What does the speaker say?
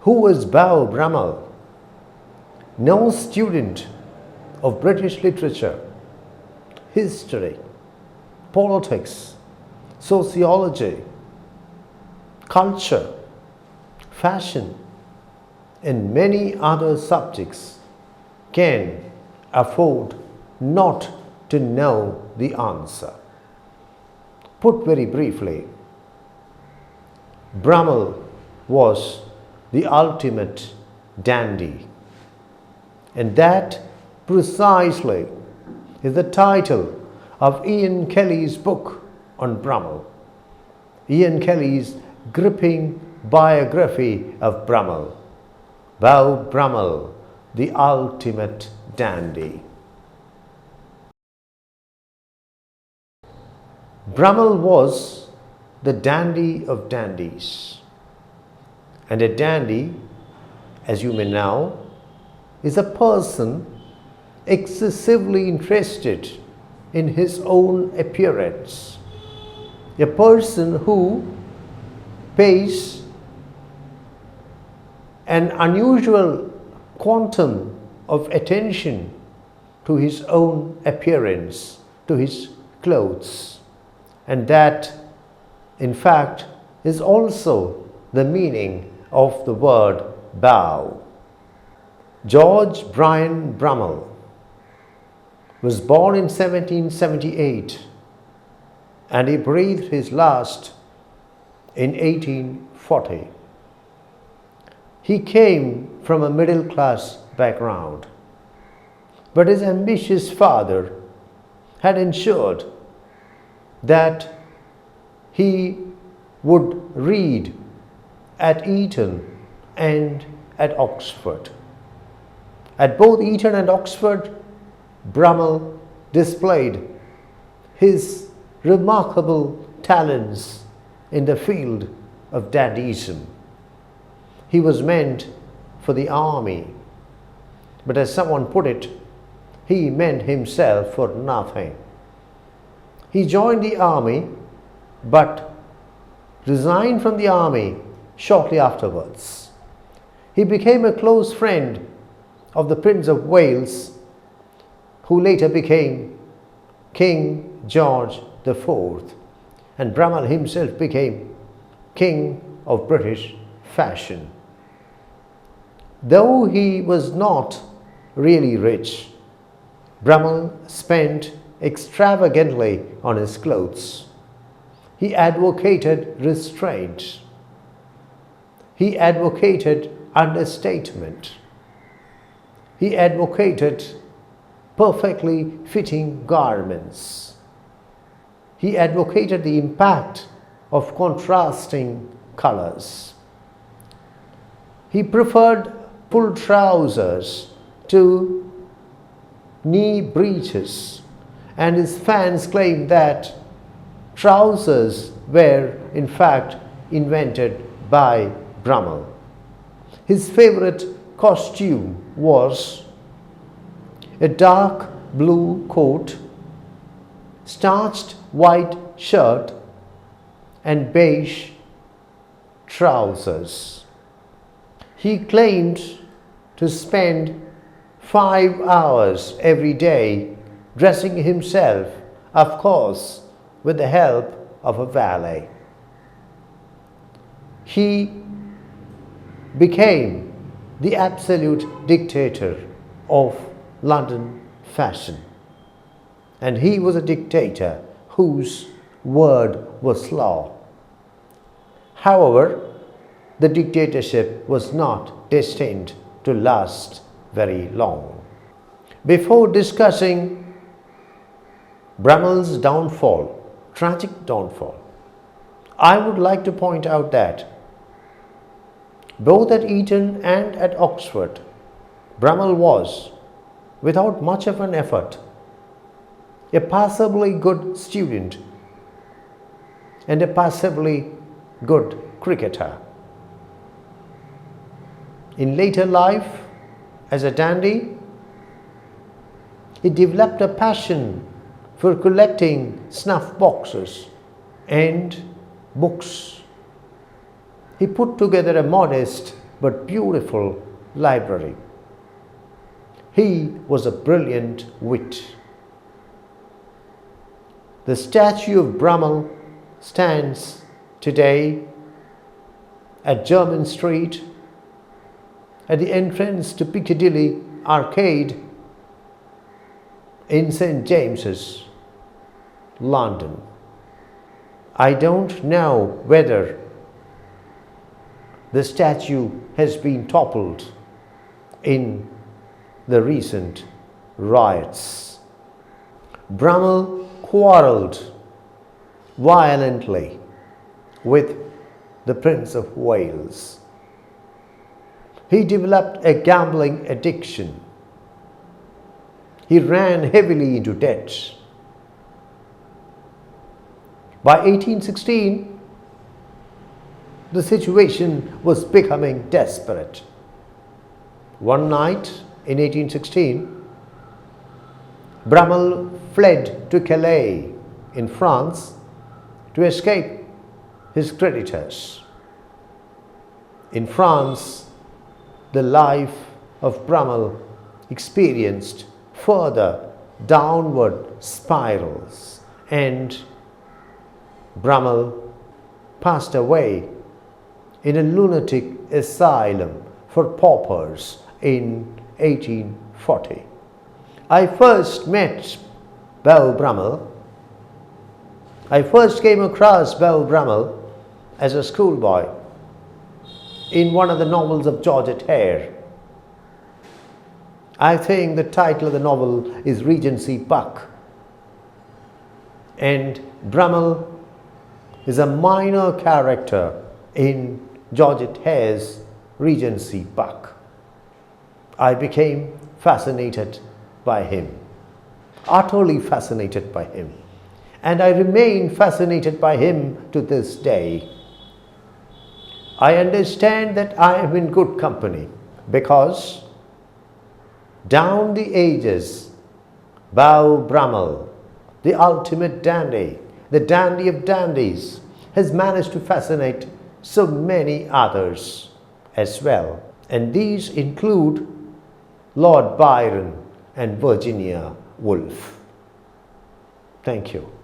Who was Beau Brummell? No student of British literature, history, politics, sociology, culture, fashion, and many other subjects can afford not to know the answer. Put very briefly, Brummell was the ultimate dandy, and that precisely is the title of Ian Kelly's book on Brummell. Ian Kelly's gripping biography of Brummell, Beau Brummell, the ultimate dandy. Brummell was the dandy of dandies, and a dandy, as you may know, is a person excessively interested in his own appearance, a person who pays an unusual quantum of attention to his own appearance, to his clothes, and that in fact is also the meaning of the word Beau. George Bryan Brummell was born in 1778 and he breathed his last in 1840. He came from a middle-class background, but his ambitious father had ensured that he would read at Eton and at Oxford. At both Eton and Oxford, Brummell displayed his remarkable talents in the field of dandyism. He was meant for the army, but as someone put it, he meant himself for nothing. He joined the army, but resigned from the army shortly afterwards. He became a close friend of the Prince of Wales, who later became King George IV, and Brummell himself became King of British fashion. Though he was not really rich, Brummell spent extravagantly on his clothes. He advocated restraint. He advocated understatement. He advocated perfectly fitting garments. He advocated the impact of contrasting colors. He preferred full trousers to knee breeches, and his fans claimed that trousers were in fact invented by Brummell. His favorite costume was a dark blue coat, starched white shirt, and beige trousers. He claimed to spend 5 hours every day dressing himself, of course, with the help of a valet. He became the absolute dictator of London fashion, and he was a dictator whose word was law. However, the dictatorship was not destined to last very long. Before discussing Brummell's downfall, tragic downfall, I would like to point out that both at Eton and at Oxford, Brummell was, without much of an effort, a passably good student and a passably good cricketer. In later life, as a dandy, he developed a passion for collecting snuff boxes and books. He put together a modest but beautiful library. He was a brilliant wit. The statue of Brummell stands today at Jermyn Street at the entrance to Piccadilly Arcade in St. James's, London. I don't know whether the statue has been toppled in the recent riots. Brummell quarrelled violently with the Prince of Wales. He developed a gambling addiction. He ran heavily into debt. By 1816, the situation was becoming desperate. One night in 1816, Brummell fled to Calais in France to escape his creditors. In France, the life of Brummell experienced further downward spirals, and Brummell passed away in a lunatic asylum for paupers in 1840. I first met Beau Brummell. I first came across Beau Brummell as a schoolboy in one of the novels of Georgette Hare. I think the title of the novel is Regency Buck, and Brummell is a minor character in Georgette Hare's Regency Buck. I became fascinated by him, utterly fascinated by him, and I remain fascinated by him to this day. I understand that I am in good company because down the ages, Beau Brummell, the ultimate dandy, the dandy of dandies, has managed to fascinate so many others as well. And these include Lord Byron and Virginia Woolf. Thank you.